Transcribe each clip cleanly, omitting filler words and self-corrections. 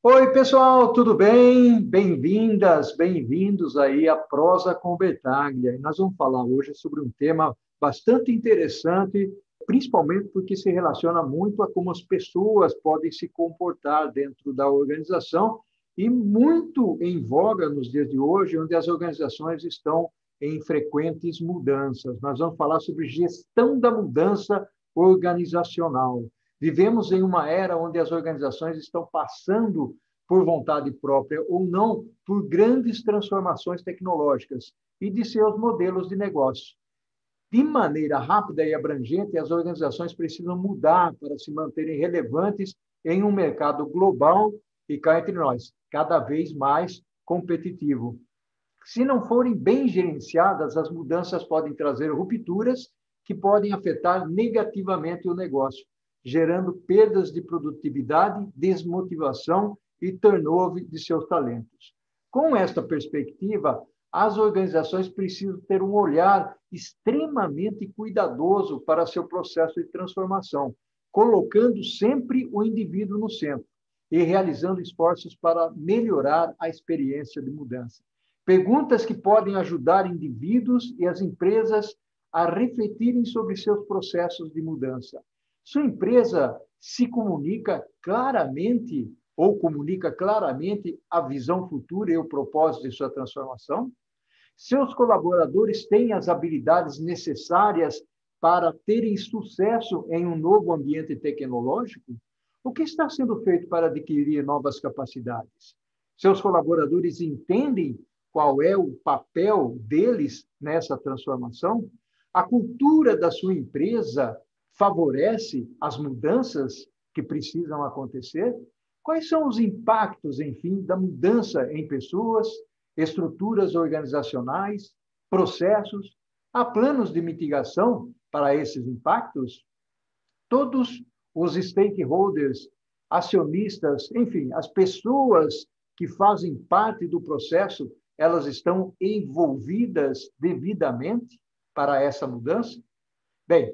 Oi, pessoal, tudo bem? Bem-vindas, bem-vindos aí à Prosa com Bertaglia. E nós vamos falar hoje sobre um tema bastante interessante, principalmente porque se relaciona muito a como as pessoas podem se comportar dentro da organização e muito em voga nos dias de hoje, onde as organizações estão em frequentes mudanças. Nós vamos falar sobre gestão da mudança organizacional. Vivemos em uma era onde as organizações estão passando, por vontade própria ou não, por grandes transformações tecnológicas e de seus modelos de negócio. De maneira rápida e abrangente, as organizações precisam mudar para se manterem relevantes em um mercado global e, cá entre nós, cada vez mais competitivo. Se não forem bem gerenciadas, as mudanças podem trazer rupturas que podem afetar negativamente o negócio, gerando perdas de produtividade, desmotivação e turnover de seus talentos. Com esta perspectiva, as organizações precisam ter um olhar extremamente cuidadoso para seu processo de transformação, colocando sempre o indivíduo no centro e realizando esforços para melhorar a experiência de mudança. Perguntas que podem ajudar indivíduos e as empresas a refletirem sobre seus processos de mudança. Sua empresa se comunica claramente ou comunica claramente a visão futura e o propósito de sua transformação? Seus colaboradores têm as habilidades necessárias para terem sucesso em um novo ambiente tecnológico? O que está sendo feito para adquirir novas capacidades? Seus colaboradores entendem qual é o papel deles nessa transformação? A cultura da sua empresa favorece as mudanças que precisam acontecer? Quais são os impactos, enfim, da mudança em pessoas, estruturas organizacionais, processos? Há planos de mitigação para esses impactos? Todos os stakeholders, acionistas, enfim, as pessoas que fazem parte do processo, elas estão envolvidas devidamente para essa mudança? Bem,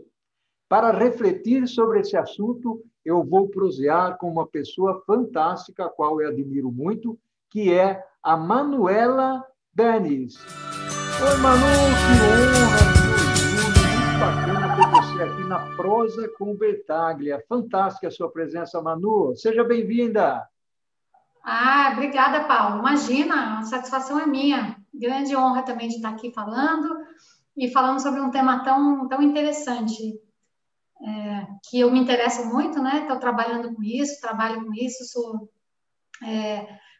para refletir sobre esse assunto, eu vou prosear com uma pessoa fantástica, a qual eu admiro muito, que é a Manuela Benes. Oi, Manu, que honra, que orgulho, muito bacana ter você aqui na Prosa com Bertaglia. Fantástica a sua presença, Manu. Seja bem-vinda. Obrigada, Paulo. Imagina, a satisfação é minha. Grande honra também de estar aqui falando sobre um tema tão interessante, que eu me interesso muito, né? Estou trabalhando com isso, trabalho com isso,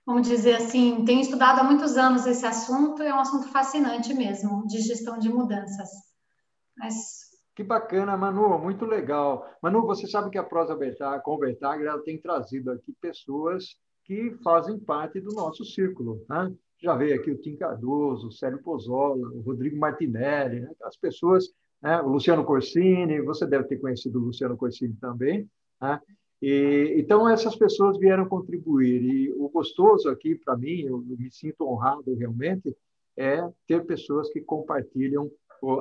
vamos dizer assim, tenho estudado há muitos anos esse assunto, é um assunto fascinante mesmo, de gestão de mudanças. Mas Que bacana, Manu, muito legal. Manu, você sabe que a Prosa com Bertaglia ela tem trazido aqui pessoas que fazem parte do nosso círculo, né? Já veio aqui o Tim Cardoso, o Célio Pozzola, o Rodrigo Martinelli, né? Aquelas pessoas, né? O Luciano Corsini, você deve ter conhecido o Luciano Corsini também, né? Então, essas pessoas vieram contribuir. E o gostoso aqui, para mim, eu me sinto honrado realmente, é ter pessoas que compartilham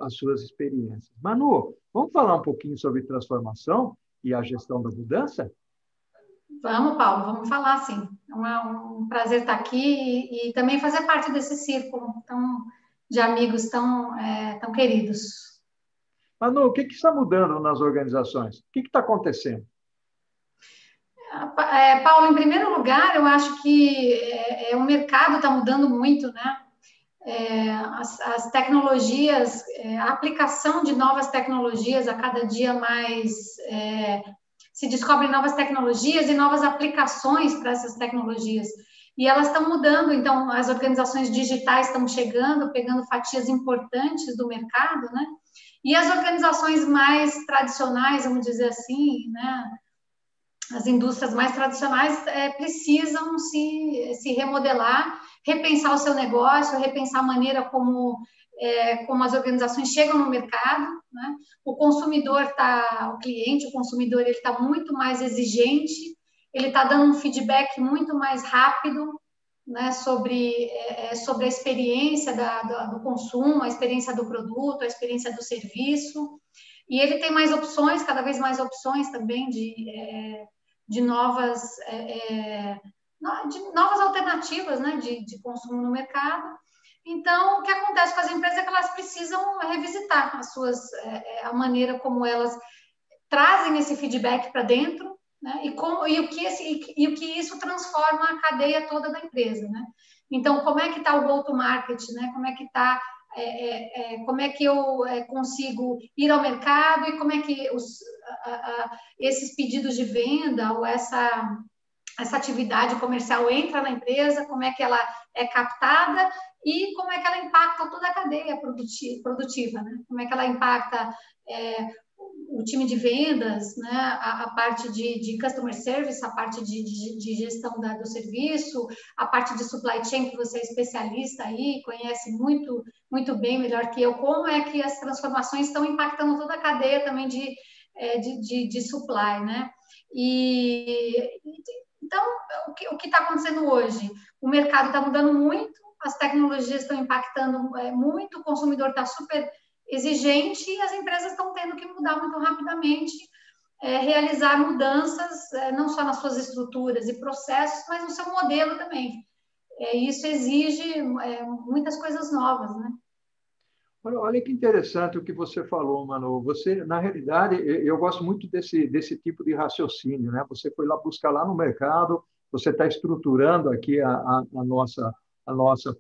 as suas experiências. Manu, vamos falar um pouquinho sobre transformação e a gestão da mudança? vamos, Paulo, vamos falar sim. Um prazer estar aqui e também fazer parte desse círculo de amigos tão queridos. Manu, o que está mudando nas organizações? O que está acontecendo? Paulo, em primeiro lugar, eu acho que o mercado está mudando muito, né? As tecnologias, a aplicação de novas tecnologias a cada dia mais se descobrem novas tecnologias e novas aplicações para essas tecnologias. E elas estão mudando, então as organizações digitais estão chegando, pegando fatias importantes do mercado, né? E as organizações mais tradicionais, vamos dizer assim, né? As indústrias mais tradicionais precisam se remodelar, repensar o seu negócio, repensar a maneira como as organizações chegam no mercado, né? O cliente, o consumidor, ele está muito mais exigente, ele está dando um feedback muito mais rápido, né, sobre a experiência do consumo, a experiência do produto, a experiência do serviço, e ele tem mais opções, cada vez mais opções também de novas novas alternativas, né, de consumo no mercado. Então, o que acontece com as empresas é que elas precisam revisitar a maneira como elas trazem esse feedback para dentro, né, e o que isso transforma a cadeia toda da empresa, né? Então, como é que está o go-to-market, né? Como é que está, como é que eu consigo ir ao mercado e como é que esses pedidos de venda ou essa atividade comercial entra na empresa, como é que ela é captada e como é que ela impacta toda a cadeia produtiva, né? Como é que ela impacta o time de vendas, né? A parte de customer service, a parte de gestão do serviço, a parte de supply chain, que você é especialista aí, conhece muito, muito bem, melhor que eu, como é que as transformações estão impactando toda a cadeia também de supply, né? Então, o que está acontecendo hoje? O mercado está mudando muito, as tecnologias estão impactando muito, o consumidor está super exigente e as empresas estão tendo que mudar muito rapidamente, realizar mudanças, não só nas suas estruturas e processos, mas no seu modelo também. Isso exige muitas coisas novas, né? Olha que interessante o que você falou, Manu. Você, na realidade, eu gosto muito desse tipo de raciocínio, né? Você foi lá buscar lá no mercado, você está estruturando aqui a nossa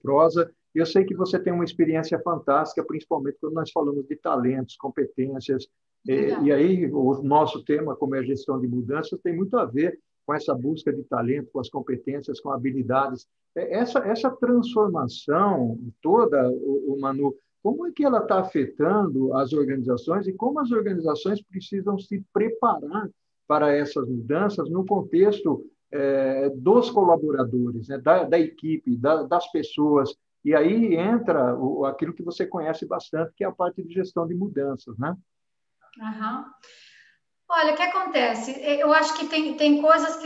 prosa. Eu sei que você tem uma experiência fantástica, principalmente quando nós falamos de talentos, competências. E aí, o nosso tema, como é a gestão de mudanças, tem muito a ver com essa busca de talento, com as competências, com habilidades. Essa transformação toda, Manu, como é que ela está afetando as organizações e como as organizações precisam se preparar para essas mudanças no contexto dos colaboradores, né, da equipe, das pessoas. E aí entra aquilo que você conhece bastante, que é a parte de gestão de mudanças, né? Uhum. Olha, o que acontece? Eu acho que tem coisas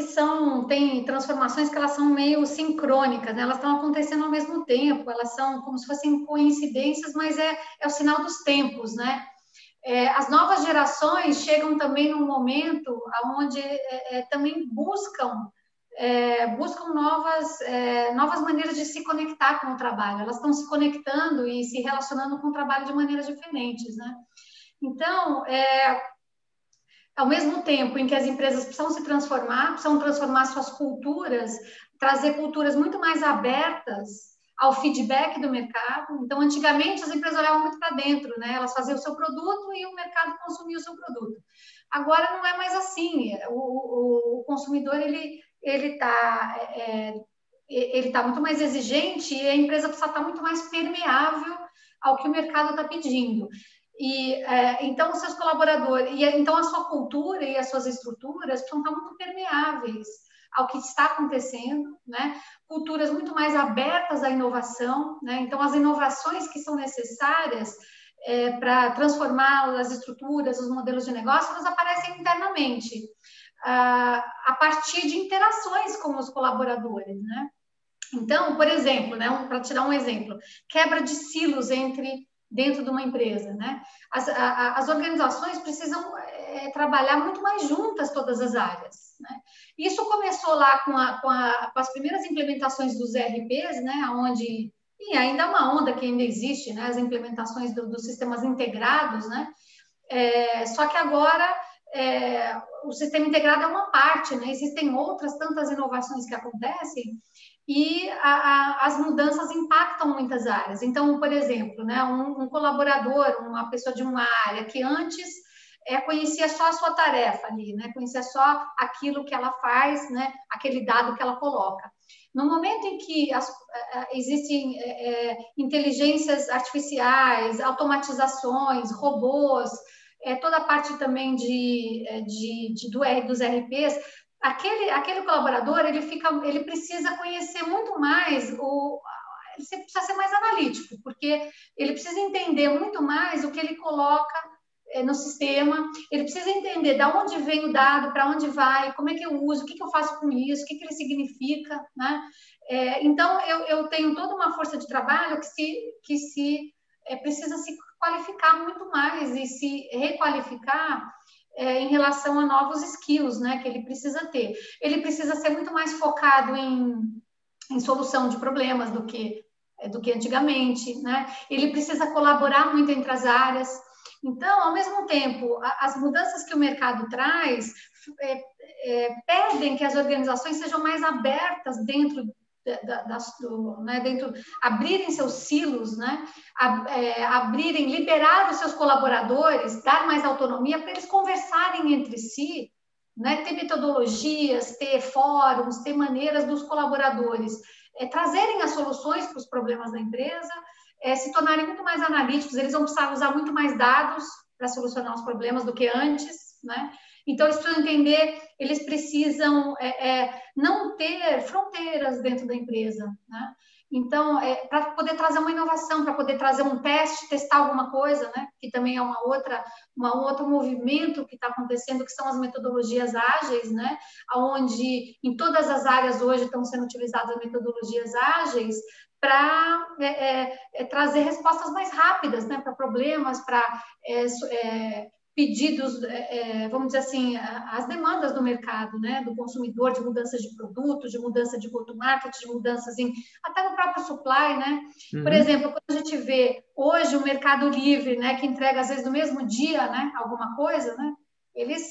tem transformações que elas são meio sincrônicas, né? Elas estão acontecendo ao mesmo tempo, elas são como se fossem coincidências, mas é o sinal dos tempos, né? As novas gerações chegam também num momento onde também buscam novas maneiras de se conectar com o trabalho. Elas estão se conectando e se relacionando com o trabalho de maneiras diferentes, né? Então, ao mesmo tempo em que as empresas precisam transformar suas culturas, trazer culturas muito mais abertas ao feedback do mercado. Então, antigamente, as empresas olhavam muito para dentro, né? Elas faziam o seu produto e o mercado consumia o seu produto. Agora, não é mais assim. O consumidor, ele está muito mais exigente e a empresa precisa estar muito mais permeável ao que o mercado está pedindo. Então, os seus colaboradores, então a sua cultura e as suas estruturas precisam estar muito permeáveis ao que está acontecendo, né? Culturas muito mais abertas à inovação, né? Então, as inovações que são necessárias para transformar as estruturas, os modelos de negócio, elas aparecem internamente, a partir de interações com os colaboradores, né? Então, por exemplo, né, para te dar um exemplo, quebra de silos dentro de uma empresa, né? As organizações precisam trabalhar muito mais juntas todas as áreas, né? Isso começou lá com as primeiras implementações dos ERPs, né? Onde, e ainda é uma onda que ainda existe, né? As implementações dos sistemas integrados, né? Só que agora o sistema integrado é uma parte, né? Existem outras tantas inovações que acontecem e as mudanças impactam muitas áreas. Então, por exemplo, né, um colaborador, uma pessoa de uma área que antes conhecia só a sua tarefa ali, né, conhecia só aquilo que ela faz, né, aquele dado que ela coloca. No momento em que existem inteligências artificiais, automatizações, robôs, toda a parte também dos RPs, aquele colaborador, ele precisa conhecer muito mais, ele precisa ser mais analítico, porque ele precisa entender muito mais o que ele coloca no sistema, ele precisa entender de onde vem o dado, para onde vai, como é que eu uso, o que eu faço com isso, o que ele significa, né? Então, eu tenho toda uma força de trabalho que precisa se qualificar muito mais e se requalificar em relação a novos skills, né, que ele precisa ter. Ele precisa ser muito mais focado em solução de problemas do que antigamente, né? Ele precisa colaborar muito entre as áreas. Então, ao mesmo tempo, as mudanças que o mercado traz pedem que as organizações sejam mais abertas dentro abrirem seus silos, né? Liberar os seus colaboradores, dar mais autonomia para eles conversarem entre si, né? Ter metodologias, ter fóruns, ter maneiras dos colaboradores trazerem as soluções para os problemas da empresa, se tornarem muito mais analíticos, eles vão precisar usar muito mais dados para solucionar os problemas do que antes, né? Então, eles precisam entender, eles precisam não ter fronteiras dentro da empresa, né? Então, para poder trazer uma inovação, para poder trazer um teste, testar alguma coisa, né? Que também é um outro movimento que está acontecendo, que são as metodologias ágeis, né? Onde em todas as áreas hoje estão sendo utilizadas metodologias ágeis para trazer respostas mais rápidas, né? Para problemas, para pedidos, vamos dizer assim, as demandas do mercado, né, do consumidor, de mudanças de produtos, de mudança de go-to-market, de mudanças até no próprio supply, né? Por exemplo, quando a gente vê hoje o Mercado Livre, né, que entrega às vezes no mesmo dia, né, alguma coisa, né? Eles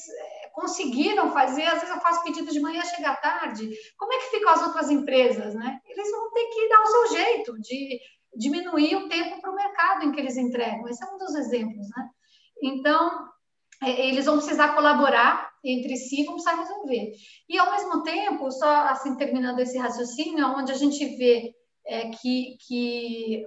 conseguiram fazer, às vezes eu faço pedido de manhã, chega à tarde. Como é que ficam as outras empresas, né? Eles vão ter que dar o seu jeito de diminuir o tempo para o mercado em que eles entregam. Esse é um dos exemplos, né? Então, eles vão precisar colaborar entre si, vão precisar resolver. E, ao mesmo tempo, só assim, terminando esse raciocínio, onde a gente vê que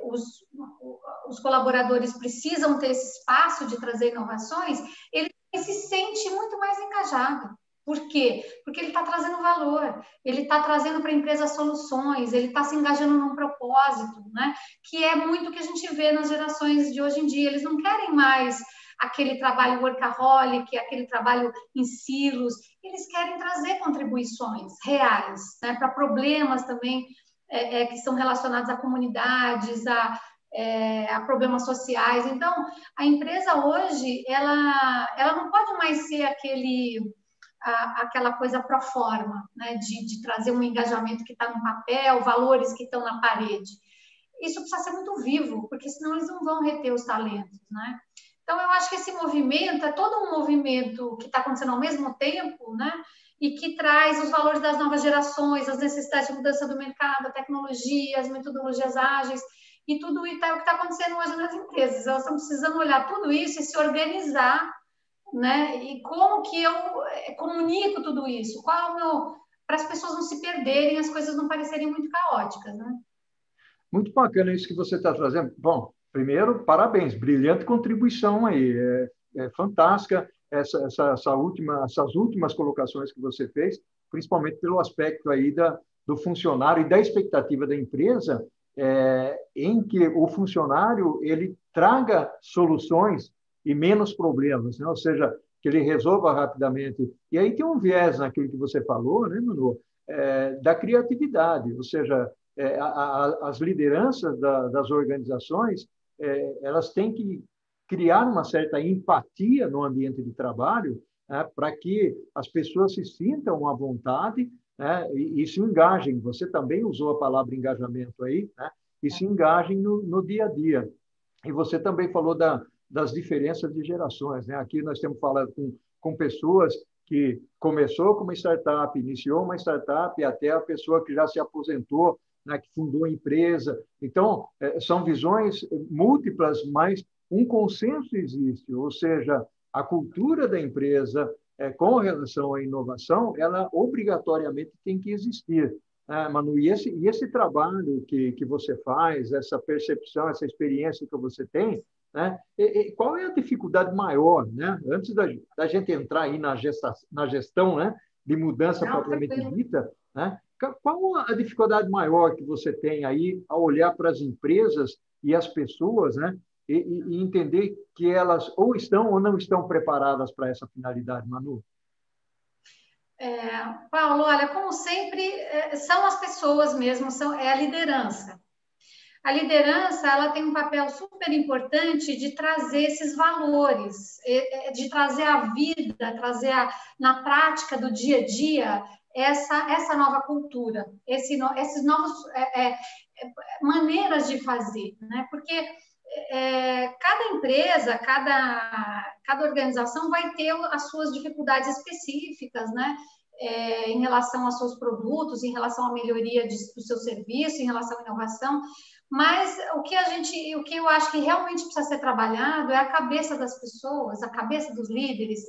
os colaboradores precisam ter esse espaço de trazer inovações, ele se sente muito mais engajado. Por quê? Porque ele está trazendo valor, ele está trazendo para a empresa soluções, ele está se engajando num propósito, né? Que é muito o que a gente vê nas gerações de hoje em dia. Eles não querem mais aquele trabalho workaholic, aquele trabalho em silos, eles querem trazer contribuições reais, né, para problemas também que são relacionados a comunidades, a problemas sociais. Então, a empresa hoje, ela não pode mais ser aquela coisa pro forma, né, de trazer um engajamento que está no papel, valores que estão na parede. Isso precisa ser muito vivo, porque senão eles não vão reter os talentos, né? Então, eu acho que esse movimento é todo um movimento que está acontecendo ao mesmo tempo, né? E que traz os valores das novas gerações, as necessidades de mudança do mercado, a tecnologia, as metodologias ágeis, e tudo isso é o que está acontecendo hoje nas empresas. Elas estão precisando olhar tudo isso e se organizar, né? E como que eu comunico tudo isso? Qual é o meu... Para as pessoas não se perderem, as coisas não parecerem muito caóticas, né? Muito bacana isso que você está trazendo. Bom, primeiro, parabéns, brilhante contribuição aí, é fantástica essas últimas colocações que você fez, principalmente pelo aspecto aí do funcionário e da expectativa da empresa, em que o funcionário ele traga soluções e menos problemas, né? Ou seja, que ele resolva rapidamente. E aí tem um viés naquilo que você falou, né, Manu? Da criatividade, ou seja, as lideranças das organizações elas têm que criar uma certa empatia no ambiente de trabalho, né, para que as pessoas se sintam à vontade, né, e se engajem. Você também usou a palavra engajamento aí, né, e se engajem no dia a dia. E você também falou das diferenças de gerações, né? Aqui nós temos falado com pessoas que começou com uma startup, iniciou uma startup, e até a pessoa que já se aposentou, né, que fundou a empresa. Então, são visões múltiplas, mas um consenso existe, ou seja, a cultura da empresa com relação à inovação, ela obrigatoriamente tem que existir. Manu, e esse trabalho que você faz, essa percepção, essa experiência que você tem, né, qual é a dificuldade maior, né? Antes da gente entrar aí na gestão, né, de mudança propriamente dita, né? Qual a dificuldade maior que você tem aí ao olhar para as empresas e as pessoas, né, e entender que elas ou estão ou não estão preparadas para essa finalidade, Manu? Paulo, olha, como sempre, são as pessoas mesmo, é a liderança. a liderança ela tem um papel super importante de trazer esses valores, de trazer a vida, na prática do dia a dia essa nova cultura, esses novos maneiras de fazer, né? Porque cada empresa, cada organização vai ter as suas dificuldades específicas, né? Em relação aos seus produtos, em relação à melhoria do seu serviço, em relação à inovação. Mas o que eu acho que realmente precisa ser trabalhado é a cabeça das pessoas, a cabeça dos líderes,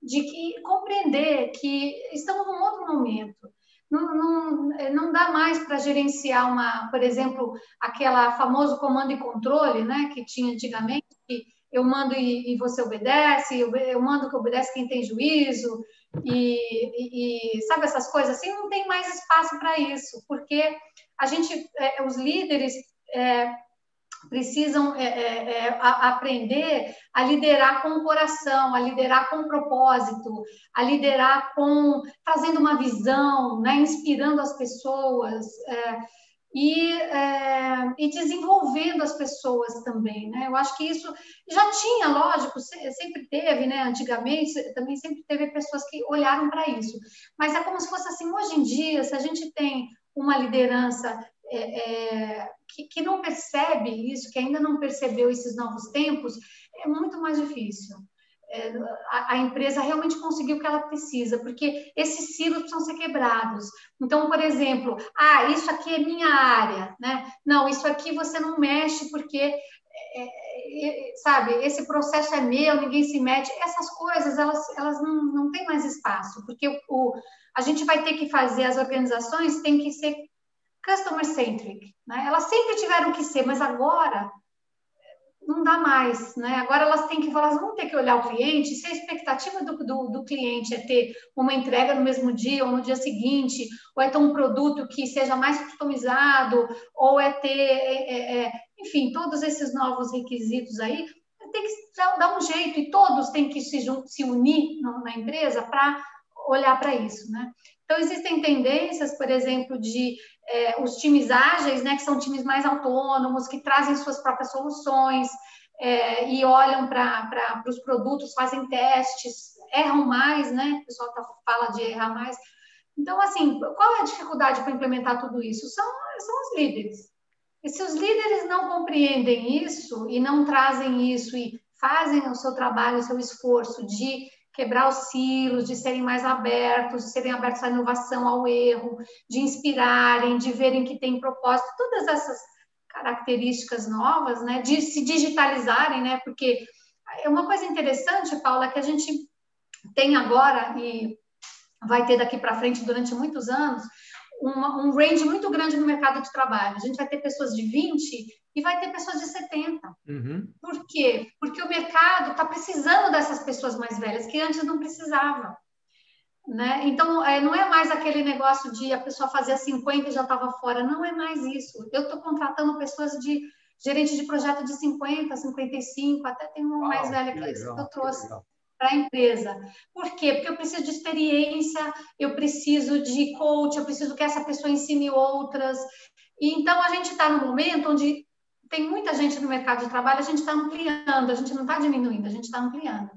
de compreender que estamos num outro momento. Não dá mais para gerenciar por exemplo, aquela famoso comando e controle, né, que tinha antigamente, que eu mando e você obedece, eu mando que obedece quem tem juízo, e sabe essas coisas assim, não tem mais espaço para isso, porque os líderes precisam aprender a liderar com o coração, a liderar com propósito, a liderar trazendo uma visão, né, inspirando as pessoas e desenvolvendo as pessoas também, né? Eu acho que isso já tinha, lógico, sempre teve, né? Antigamente também sempre teve pessoas que olharam para isso, mas é como se fosse assim, hoje em dia, se a gente tem uma liderança que não percebe isso, que ainda não percebeu esses novos tempos, é muito mais difícil. A empresa realmente conseguiu o que ela precisa, porque esses silos precisam ser quebrados. Então, por exemplo, isso aqui é minha área, né? Não, isso aqui você não mexe porque, sabe, esse processo é meu, ninguém se mete. Essas coisas, elas não têm mais espaço, porque a gente vai ter que fazer, as organizações têm que ser customer-centric, né? Elas sempre tiveram que ser, mas agora não dá mais, né? Agora elas vão ter que olhar o cliente, se a expectativa do cliente é ter uma entrega no mesmo dia ou no dia seguinte, ou é ter um produto que seja mais customizado, ou é ter, enfim, todos esses novos requisitos aí, tem que dar um jeito e todos têm que se unir na empresa para olhar para isso, né? Então, existem tendências, por exemplo, os times ágeis, né, que são times mais autônomos, que trazem suas próprias soluções e olham para os produtos, fazem testes, erram mais, né? O pessoal fala de errar mais. Então, assim, qual é a dificuldade para implementar tudo isso? São os líderes. E se os líderes não compreendem isso e não trazem isso e fazem o seu trabalho, o seu esforço de quebrar os silos, de serem mais abertos, de serem abertos à inovação, ao erro, de inspirarem, de verem que tem propósito, todas essas características novas, né, de se digitalizarem, né, porque é uma coisa interessante, Paula, que a gente tem agora e vai ter daqui para frente durante muitos anos, um range muito grande no mercado de trabalho. A gente vai ter pessoas de 20 e vai ter pessoas de 70. Uhum. Por quê? Porque o mercado está precisando dessas pessoas mais velhas, que antes não precisavam. Né? Então, não é mais aquele negócio de a pessoa fazia 50 e já estava fora. Não é mais isso. Eu estou contratando pessoas de gerente de projeto de 50, 55, até tem uma mais velha que eu trouxe para a empresa. Por quê? Porque eu preciso de experiência, eu preciso de coach, eu preciso que essa pessoa ensine outras. E então, a gente está num momento onde tem muita gente no mercado de trabalho, a gente está ampliando, a gente não está diminuindo, a gente está ampliando.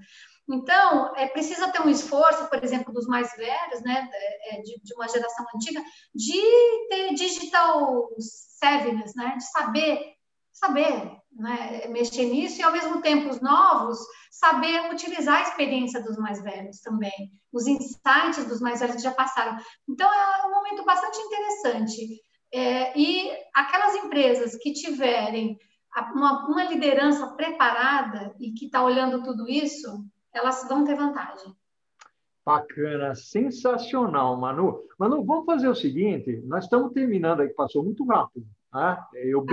Então, precisa ter um esforço, por exemplo, dos mais velhos, né, de uma geração antiga, de ter digital savviness, né, de saber, né, mexer nisso e, ao mesmo tempo, os novos saber utilizar a experiência dos mais velhos também, os insights dos mais velhos que já passaram. Então, é um momento bastante interessante. E aquelas empresas que tiverem uma liderança preparada e que está olhando tudo isso, elas vão ter vantagem. Bacana, sensacional, Manu. Manu, vamos fazer o seguinte, nós estamos terminando aí, passou muito rápido. Tá? Eu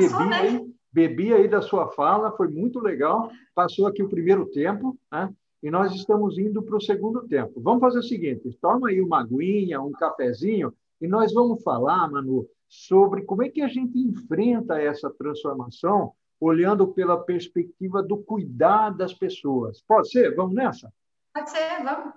bebi aí da sua fala, foi muito legal, passou aqui o primeiro tempo, né? E nós estamos indo para o segundo tempo. Vamos fazer o seguinte, toma aí uma aguinha, um cafezinho, e nós vamos falar, Manu, sobre como é que a gente enfrenta essa transformação olhando pela perspectiva do cuidar das pessoas. Pode ser? Vamos nessa? Pode ser, vamos.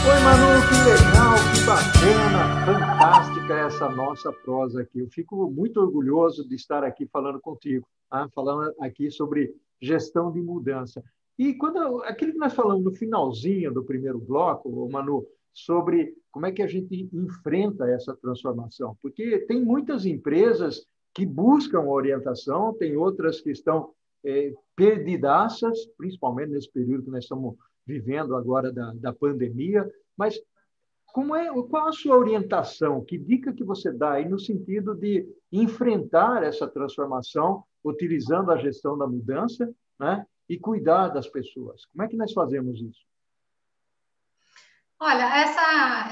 Oi, Manu, que legal, que bacana, fantástica essa nossa prosa aqui. Eu fico muito orgulhoso de estar aqui falando contigo, tá? Falando aqui sobre gestão de mudança. E aquilo que nós falamos no finalzinho do primeiro bloco, ô, Manu, sobre como é que a gente enfrenta essa transformação, porque tem muitas empresas que buscam orientação, tem outras que estão perdidaças, principalmente nesse período que nós estamos vivendo agora da pandemia, mas qual a sua orientação? Que dica que você dá aí no sentido de enfrentar essa transformação utilizando a gestão da mudança, né? E cuidar das pessoas? Como é que nós fazemos isso? Olha,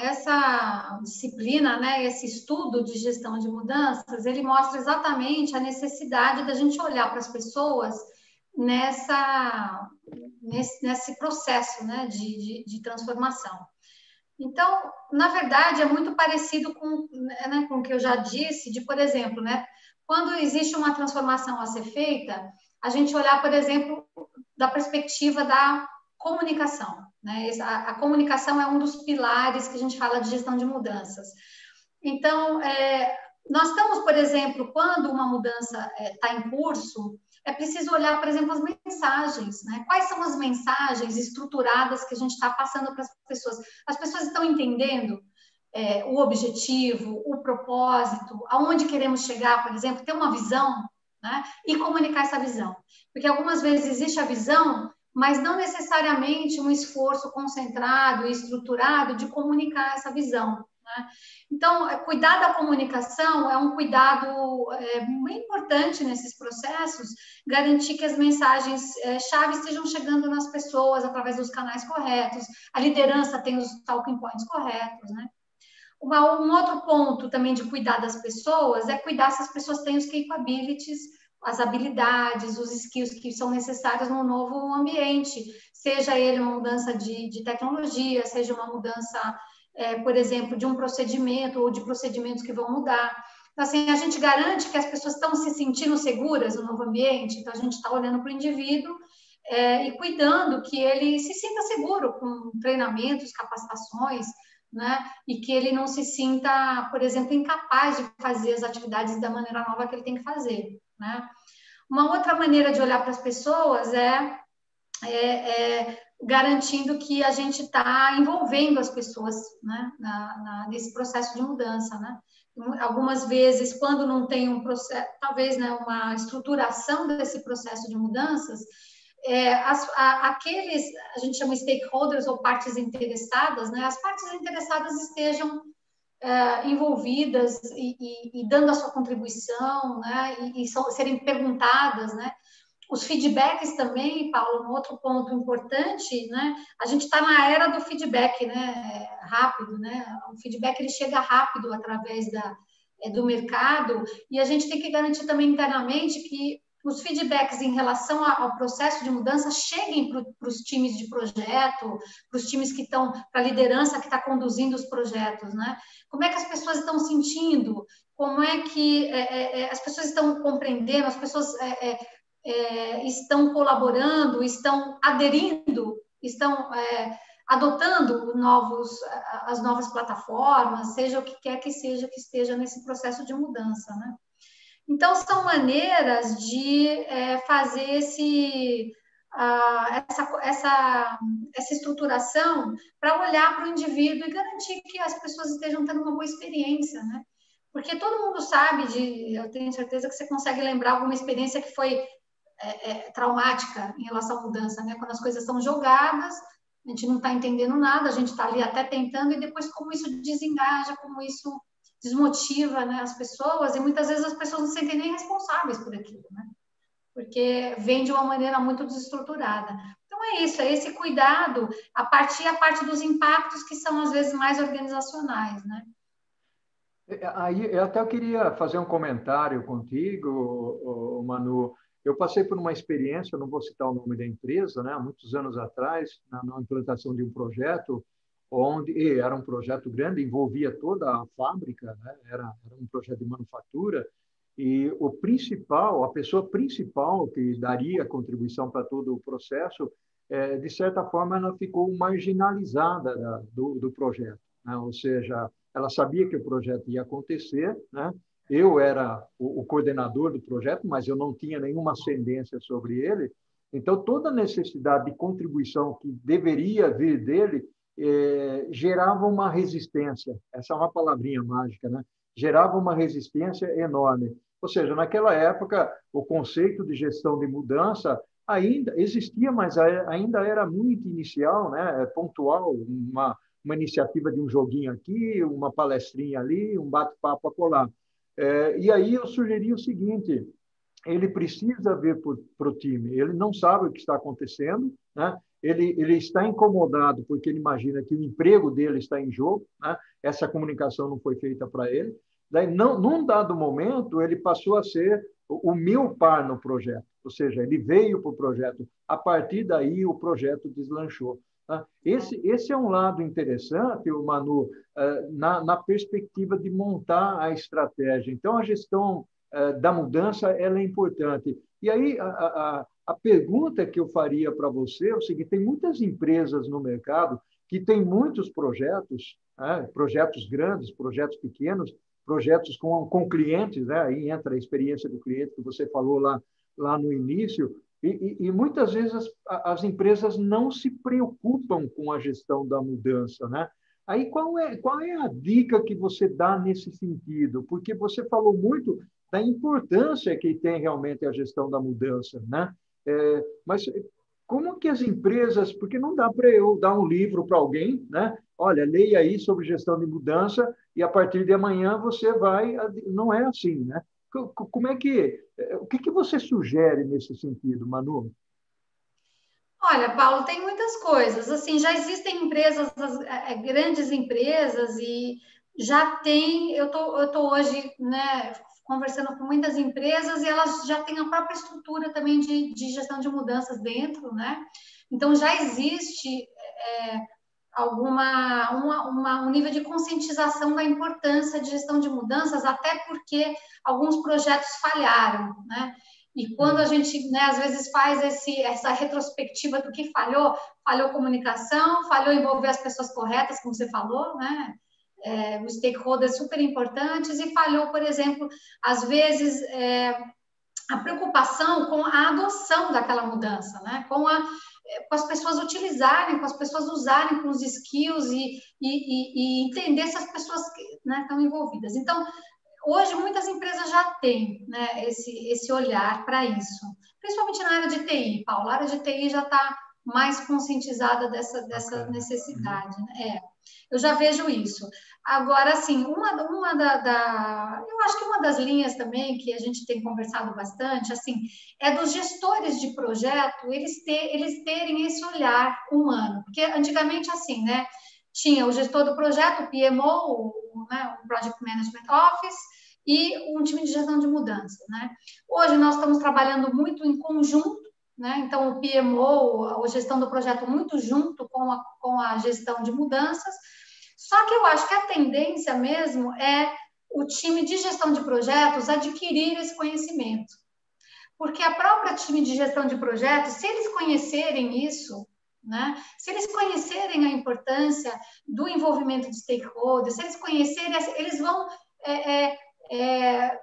essa disciplina, né, esse estudo de gestão de mudanças, ele mostra exatamente a necessidade da gente olhar para as pessoas nesse processo, né, de transformação. Então, na verdade, é muito parecido com o que eu já disse, de, por exemplo, né, quando existe uma transformação a ser feita, a gente olhar, por exemplo, da perspectiva da comunicação, né? A comunicação é um dos pilares que a gente fala de gestão de mudanças. Então, nós estamos, por exemplo, quando uma mudança está em curso, é preciso olhar, por exemplo, as mensagens, né? Quais são as mensagens estruturadas que a gente está passando para as pessoas? As pessoas estão entendendo o objetivo, o propósito, aonde queremos chegar, por exemplo, ter uma visão, né? E comunicar essa visão. Porque algumas vezes existe a visão, mas não necessariamente um esforço concentrado e estruturado de comunicar essa visão. Né? Então, cuidar da comunicação é um cuidado muito importante nesses processos, garantir que as mensagens chave estejam chegando nas pessoas através dos canais corretos, a liderança tem os talking points corretos, né? Um outro ponto também de cuidar das pessoas é cuidar se as pessoas têm os capabilities, as habilidades, os skills que são necessários no novo ambiente, seja ele uma mudança de tecnologia, seja uma mudança, por exemplo, de um procedimento ou de procedimentos que vão mudar. Então, assim, a gente garante que as pessoas estão se sentindo seguras no novo ambiente, então a gente está olhando para o indivíduo e cuidando que ele se sinta seguro com treinamentos, capacitações, né? E que ele não se sinta, por exemplo, incapaz de fazer as atividades da maneira nova que ele tem que fazer, né? Uma outra maneira de olhar para as pessoas garantindo que a gente está envolvendo as pessoas, né? Nesse processo de mudança, né? Algumas vezes, quando não tem um processo, talvez, né, uma estruturação desse processo de mudanças, aqueles, a gente chama stakeholders ou partes interessadas, né? As partes interessadas estejam envolvidas e dando a sua contribuição, né? E serem perguntadas, né? Os feedbacks também, Paulo, um outro ponto importante, né? A gente está na era do feedback, né? Rápido, né? O feedback ele chega rápido através do mercado e a gente tem que garantir também internamente que os feedbacks em relação ao processo de mudança cheguem para os times de projeto, para os times que estão, para a liderança que está conduzindo os projetos, né? Como é que as pessoas estão sentindo? Como é que as pessoas estão compreendendo? As pessoas estão colaborando? Estão aderindo? Estão adotando as novas plataformas? Seja o que quer que seja que esteja nesse processo de mudança, né? Então, são maneiras de fazer essa estruturação para olhar para o indivíduo e garantir que as pessoas estejam tendo uma boa experiência, né? Porque todo mundo sabe, eu tenho certeza que você consegue lembrar alguma experiência que foi traumática em relação à mudança, né? Quando as coisas são jogadas, a gente não está entendendo nada, a gente está ali até tentando, e depois como isso desengaja, como isso desmotiva, né, as pessoas, e muitas vezes as pessoas não se sentem nem responsáveis por aquilo, né? Porque vem de uma maneira muito desestruturada. Então é isso, é esse cuidado a parte dos impactos que são às vezes mais organizacionais, né? Aí eu queria fazer um comentário contigo, Manu. Eu passei por uma experiência, eu não vou citar o nome da empresa, né, há muitos anos atrás, na implantação de um projeto onde era um projeto grande, envolvia toda a fábrica, né? Era um projeto de manufatura, e a pessoa principal que daria a contribuição para todo o processo, de certa forma, ela ficou marginalizada do projeto, né? Ou seja, ela sabia que o projeto ia acontecer, né? Eu era o coordenador do projeto, mas eu não tinha nenhuma ascendência sobre ele. Então, toda a necessidade de contribuição que deveria vir dele gerava uma resistência. Essa é uma palavrinha mágica, né? Gerava uma resistência enorme. Ou seja, naquela época, o conceito de gestão de mudança ainda existia, mas ainda era muito inicial, né? Pontual, uma iniciativa de um joguinho aqui, uma palestrinha ali, um bate-papo acolá. E aí eu sugeri o seguinte: ele precisa ver para o time, ele não sabe o que está acontecendo, né? Ele está incomodado porque ele imagina que o emprego dele está em jogo, né? Essa comunicação não foi feita para ele. Daí, num dado momento, ele passou a ser o meu par no projeto, ou seja, ele veio para o projeto. A partir daí, o projeto deslanchou. Tá? Esse é um lado interessante, Manu, na perspectiva de montar a estratégia. Então, a gestão da mudança ela é importante. E aí, a pergunta que eu faria para você é o seguinte: tem muitas empresas no mercado que têm muitos projetos, né? Projetos grandes, projetos pequenos, projetos com clientes, né? Aí entra a experiência do cliente que você falou lá no início, e muitas vezes as empresas não se preocupam com a gestão da mudança, né? Aí qual é a dica que você dá nesse sentido? Porque você falou muito da importância que tem realmente a gestão da mudança, né? Mas como que as empresas, porque não dá para eu dar um livro para alguém, né? Olha, leia aí sobre gestão de mudança e a partir de amanhã você vai, não é assim, né? Como é o que você sugere nesse sentido, Manu? Olha, Paulo, tem muitas coisas. Assim, já existem empresas, grandes empresas, e já tem. Eu tô hoje, né, conversando com muitas empresas e elas já têm a própria estrutura também de gestão de mudanças dentro, né? Então já existe um nível de conscientização da importância de gestão de mudanças, até porque alguns projetos falharam, né? E quando a gente, né, às vezes faz essa retrospectiva do que falhou comunicação, falhou envolver as pessoas corretas, como você falou, né? Os stakeholders super importantes, e falhou, por exemplo, às vezes, a preocupação com a adoção daquela mudança, né? Com as pessoas utilizarem, com as pessoas usarem com os skills e entender se as pessoas, né, estão envolvidas. Então, hoje, muitas empresas já têm, né, esse olhar para isso, principalmente na área de TI, Paulo. A área de TI já está mais conscientizada dessa necessidade, né? Eu já vejo isso. Agora, assim, eu acho que uma das linhas também que a gente tem conversado bastante, assim, é dos gestores de projeto, eles terem esse olhar humano, porque antigamente, assim, né, tinha o gestor do projeto, o PMO, né, o Project Management Office, e um time de gestão de mudança, né? Hoje nós estamos trabalhando muito em conjunto, né? Então o PMO, a gestão do projeto muito junto com a gestão de mudanças. Só que eu acho que a tendência mesmo é o time de gestão de projetos adquirir esse conhecimento. Porque a própria time de gestão de projetos, se eles conhecerem isso, né? Se eles conhecerem a importância do envolvimento de stakeholders, se eles conhecerem, eles vão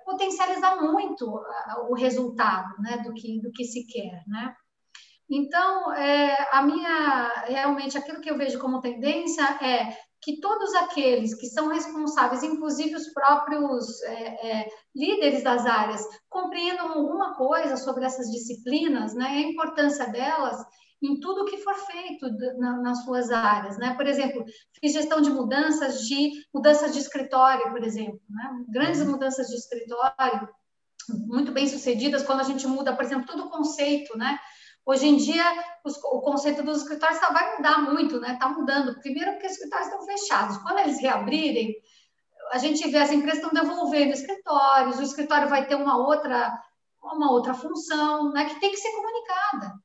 potencializar muito o resultado, né? do que se quer, né? Então, realmente, aquilo que eu vejo como tendência é que todos aqueles que são responsáveis, inclusive os próprios líderes das áreas, compreendam alguma coisa sobre essas disciplinas, né, a importância delas em tudo que for feito nas suas áreas, né? Por exemplo, fiz gestão de mudanças de escritório, por exemplo, né? Grandes mudanças de escritório, muito bem sucedidas, quando a gente muda, por exemplo, todo o conceito, né? Hoje em dia, o conceito dos escritórios vai mudar muito, né? Está mudando. Primeiro, porque os escritórios estão fechados. Quando eles reabrirem, a gente vê as empresas estão devolvendo escritórios, o escritório vai ter uma outra função, né? Que tem que ser comunicada.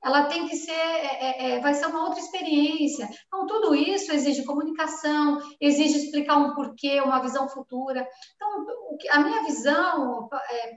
Ela tem que ser, vai ser uma outra experiência. Então, tudo isso exige comunicação, exige explicar um porquê, uma visão futura. Então, a minha visão,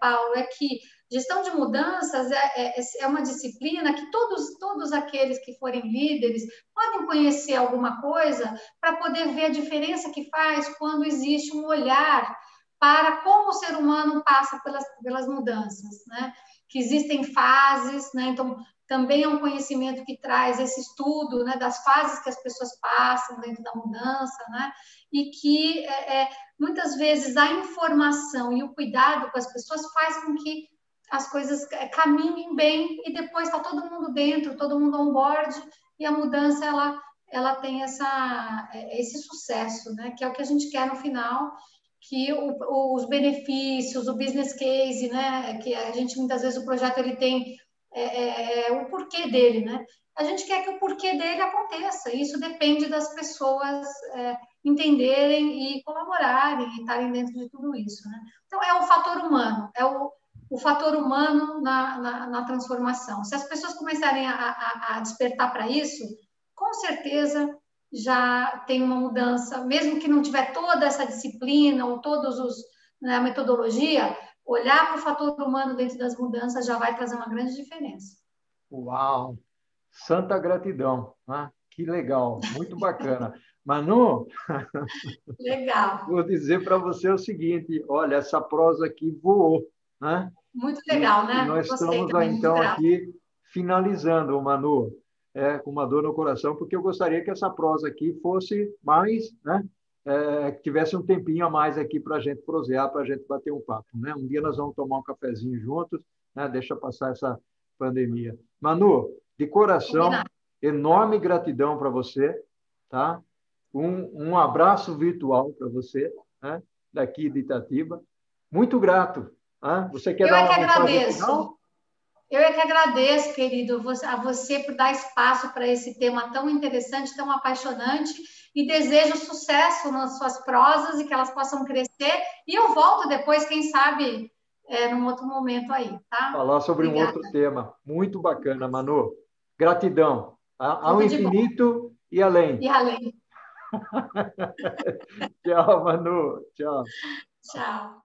Paulo, é que gestão de mudanças é uma disciplina que todos aqueles que forem líderes podem conhecer alguma coisa para poder ver a diferença que faz quando existe um olhar para como o ser humano passa pelas mudanças, né? Que existem fases, né? Então, também é um conhecimento que traz esse estudo, né, das fases que as pessoas passam dentro da mudança, né? E que muitas vezes a informação e o cuidado com as pessoas faz com que as coisas caminhem bem e depois está todo mundo dentro, todo mundo on board e a mudança ela tem esse sucesso, né? Que é o que a gente quer no final, que os benefícios, o business case, né? Que a gente muitas vezes o projeto ele tem o porquê dele, né? A gente quer que o porquê dele aconteça. Isso depende das pessoas entenderem e colaborarem e estarem dentro de tudo isso, né? Então é o fator humano, é o fator humano na transformação. Se as pessoas começarem a despertar para isso, com certeza já tem uma mudança, mesmo que não tiver toda essa disciplina ou a metodologia, olhar para o fator humano dentro das mudanças já vai trazer uma grande diferença. Uau! Santa gratidão, né? Que legal, muito bacana. Manu, legal. Vou dizer para você o seguinte, olha, essa prosa aqui voou, né? Muito legal, né? E nós Gostei estamos também, então aqui finalizando, Manu, com uma dor no coração, porque eu gostaria que essa prosa aqui fosse mais, né? Que tivesse um tempinho a mais aqui para a gente prosear, para a gente bater um papo, né? Um dia nós vamos tomar um cafezinho juntos, né? Deixa passar essa pandemia. Manu, de coração, combinado. Enorme gratidão para você, tá? Um abraço virtual para você, né? Daqui de Itatiba. Muito grato. Né? Você quer dar uma mensagem final? Eu é que agradeço, querido, a você por dar espaço para esse tema tão interessante, tão apaixonante, e desejo sucesso nas suas prosas e que elas possam crescer. E eu volto depois, quem sabe, num outro momento aí, tá? Falar sobre um outro tema. Muito bacana, Manu. Gratidão. Ao infinito e além. E além. Tchau, Manu. Tchau. Tchau.